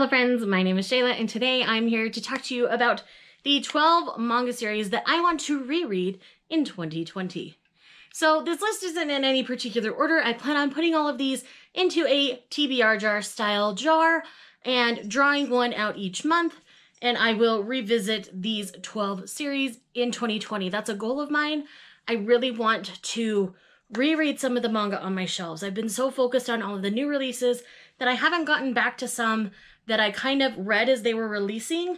Hello friends, my name is Shayla and today I'm here to talk to you about the 12 manga series that I want to reread in 2020. So this list isn't in any particular order. I plan on putting all of these into a TBR jar style jar and drawing one out each month, and I will revisit these 12 series in 2020. That's a goal of mine. I really want to reread some of the manga on my shelves. I've been so focused on all of the new releases that I haven't gotten back to some that I kind of read as they were releasing,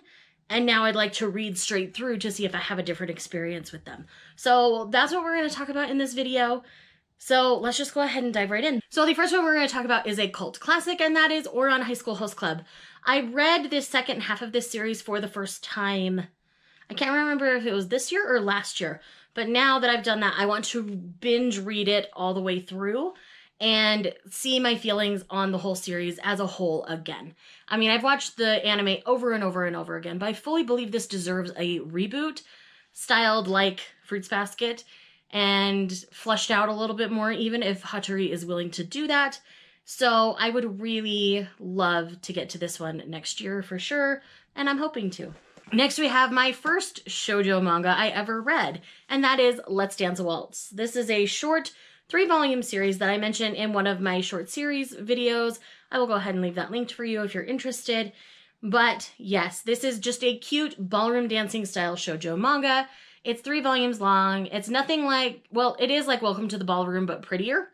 and now I'd like to read straight through to see if I have a different experience with them. So that's what we're going to talk about in this video. So let's just go ahead and dive right in. So the first one we're going to talk about is a cult classic, and that is Ouran High School Host Club. I read this second half of this series for the first time. I can't remember if it was this year or last year, but now that I've done that, I want to binge read it all the way through and see my feelings on the whole series as a whole again. I mean, I've watched the anime over and over and over again, but I fully believe this deserves a reboot, styled like Fruits Basket, and fleshed out a little bit more, even if Hatori is willing to do that. So I would really love to get to this one next year for sure, and I'm hoping to. Next, we have my first shoujo manga I ever read, and that is Let's Dance a Waltz. This is a short 3-volume series that I mentioned in one of my short series videos. I will go ahead and leave that linked for you if you're interested. But yes, this is just a cute ballroom dancing style shoujo manga. It's 3 volumes long. It's nothing like, well, it is like Welcome to the Ballroom, but prettier.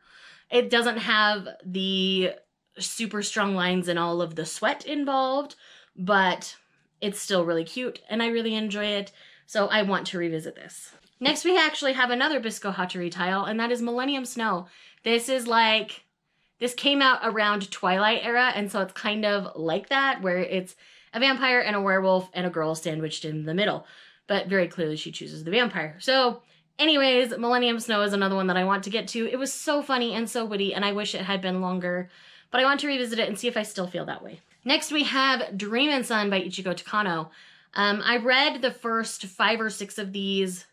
It doesn't have the super strong lines and all of the sweat involved, but it's still really cute and I really enjoy it. So I want to revisit this. Next, we actually have another Bisco Hatori tile, and that is Millennium Snow. This came out around Twilight era, and so it's kind of like that, where it's a vampire and a werewolf and a girl sandwiched in the middle. But very clearly she chooses the vampire. So anyways, Millennium Snow is another one that I want to get to. It was so funny and so witty, and I wish it had been longer, but I want to revisit it and see if I still feel that way. Next, we have Dream and Sun by Ichigo Takano. I read the first 5 or 6 of these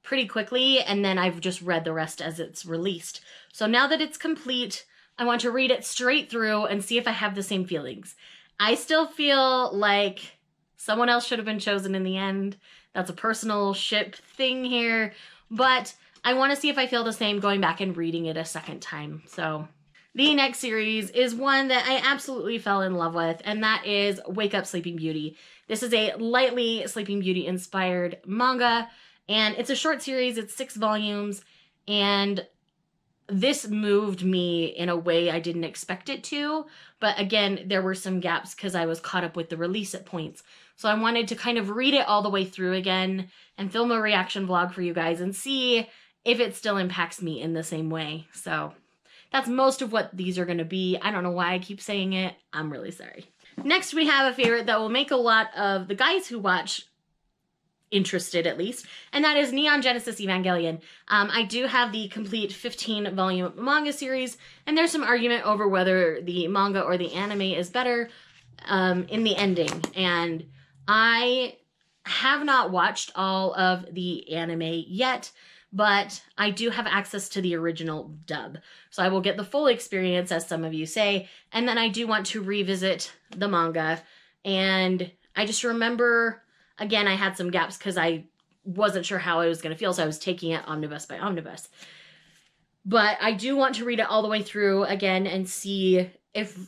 pretty quickly, and then I've just read the rest as it's released. So now that it's complete, I want to read it straight through and see if I have the same feelings. I still feel like someone else should have been chosen in the end. That's a personal ship thing here, but I want to see if I feel the same going back and reading it a second time. So the next series is one that I absolutely fell in love with, and that is Wake Up Sleeping Beauty. This is a lightly Sleeping Beauty inspired manga, and it's a short series. It's 6 volumes, and this moved me in a way I didn't expect it to. But again, there were some gaps because I was caught up with the release at points. So I wanted to kind of read it all the way through again and film a reaction vlog for you guys and see if it still impacts me in the same way. So that's most of what these are going to be. I don't know why I keep saying it. I'm really sorry. Next, we have a favorite that will make a lot of the guys who watch interested, at least, and that is Neon Genesis Evangelion. I do have the complete 15-volume manga series, and there's some argument over whether the manga or the anime is better in the ending, and I have not watched all of the anime yet, but I do have access to the original dub, so I will get the full experience, as some of you say, and then I do want to revisit the manga, and I just remember, again, I had some gaps because I wasn't sure how I was going to feel, so I was taking it omnibus by omnibus. But I do want to read it all the way through again and see if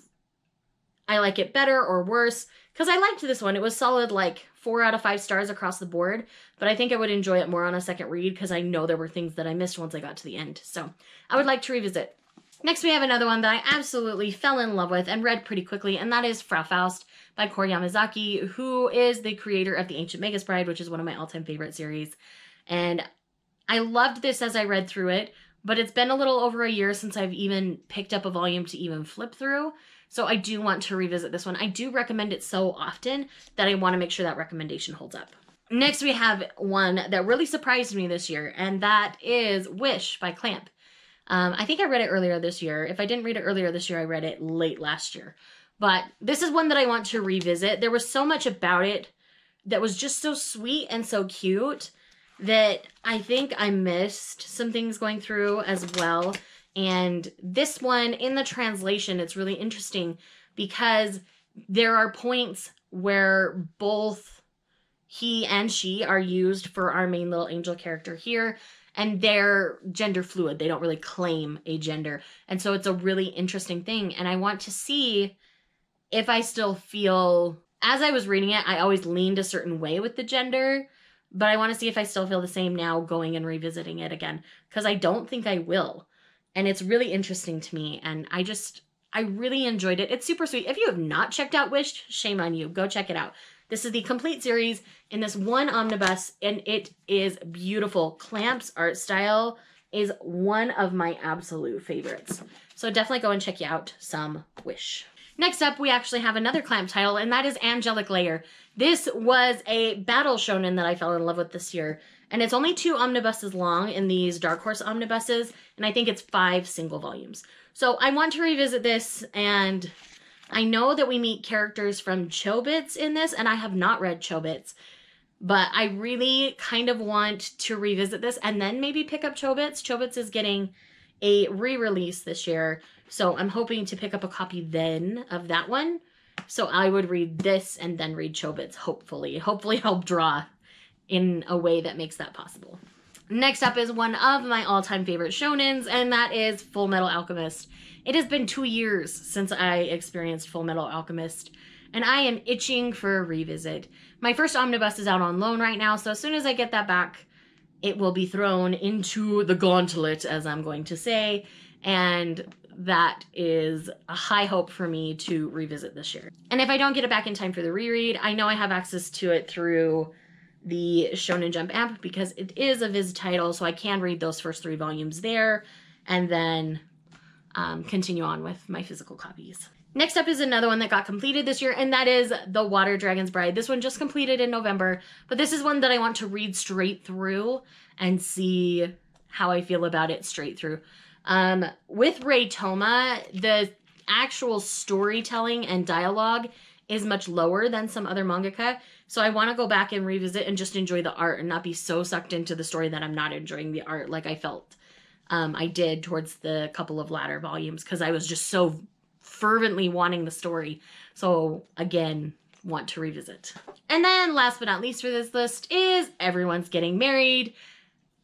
I like it better or worse, because I liked this one. It was solid, like 4 out of 5 stars across the board, but I think I would enjoy it more on a second read because I know there were things that I missed once I got to the end. So I would like to revisit. Next, we have another one that I absolutely fell in love with and read pretty quickly, and that is Frau Faust by Core Yamazaki, who is the creator of The Ancient Magus Bride, which is one of my all-time favorite series. And I loved this as I read through it, but it's been a little over a year since I've even picked up a volume to even flip through. So I do want to revisit this one. I do recommend it so often that I want to make sure that recommendation holds up. Next, we have one that really surprised me this year, and that is Wish by Clamp. I think I read it earlier this year. If I didn't read it earlier this year, I read it late last year. But this is one that I want to revisit. There was so much about it that was just so sweet and so cute that I think I missed some things going through as well. And this one, in the translation, it's really interesting because there are points where both he and she are used for our main little angel character here, and they're gender fluid. They don't really claim a gender. And so it's a really interesting thing. And I want to see if I still feel, as I was reading it, I always leaned a certain way with the gender, but I want to see if I still feel the same now going and revisiting it again, because I don't think I will. And it's really interesting to me, and I really enjoyed it. It's super sweet. If you have not checked out Wish, shame on you. Go check it out. This is the complete series in this one omnibus, and it is beautiful. Clamp's art style is one of my absolute favorites. So definitely go and check out some Wish. Next up, we actually have another Clamp title, and that is Angelic Layer. This was a battle shonen that I fell in love with this year, and it's only 2 omnibuses long in these Dark Horse omnibuses, and I think it's 5 single volumes. So I want to revisit this, and I know that we meet characters from Chobits in this, and I have not read Chobits, but I really kind of want to revisit this and then maybe pick up Chobits. Chobits is getting a re-release this year, so I'm hoping to pick up a copy then of that one. So I would read this and then read Chobits, hopefully. Hopefully I'll draw in a way that makes that possible. Next up is one of my all-time favorite shonens, and that is Full Metal Alchemist. It has been 2 years since I experienced Full Metal Alchemist, and I am itching for a revisit. My first omnibus is out on loan right now, so as soon as I get that back, it will be thrown into the gauntlet, as I'm going to say, and that is a high hope for me to revisit this year. And if I don't get it back in time for the reread, I know I have access to it through the Shonen Jump app because it is a Viz title, so I can read those first 3 volumes there and then continue on with my physical copies. Next up is another one that got completed this year, and that is The Water Dragon's Bride. This one just completed in November, but this is one that I want to read straight through and see how I feel about it straight through. With Ray Toma, the actual storytelling and dialogue is much lower than some other mangaka, so I want to go back and revisit and just enjoy the art and not be so sucked into the story that I'm not enjoying the art like I felt I did towards the couple of latter volumes, because I was just so fervently wanting the story. So again, want to revisit. And then last but not least for this list is Everyone's Getting Married.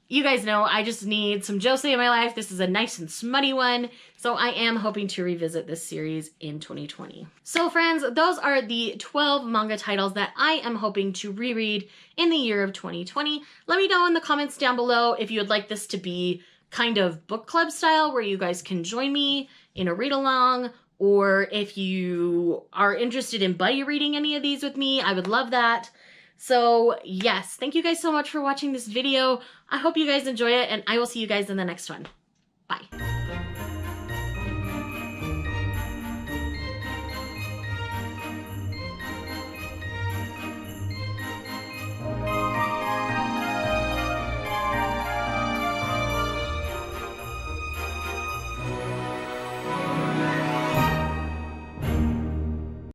You guys know I just need some josei in my life. This is a nice and smutty one, so I am hoping to revisit this series in 2020. So friends, those are the 12 manga titles that I am hoping to reread in the year of 2020. Let me know in the comments down below if you would like this to be kind of book club style where you guys can join me in a read along, or if you are interested in buddy reading any of these with me, I would love that. So yes, thank you guys so much for watching this video. I hope you guys enjoy it, and I will see you guys in the next one. Bye.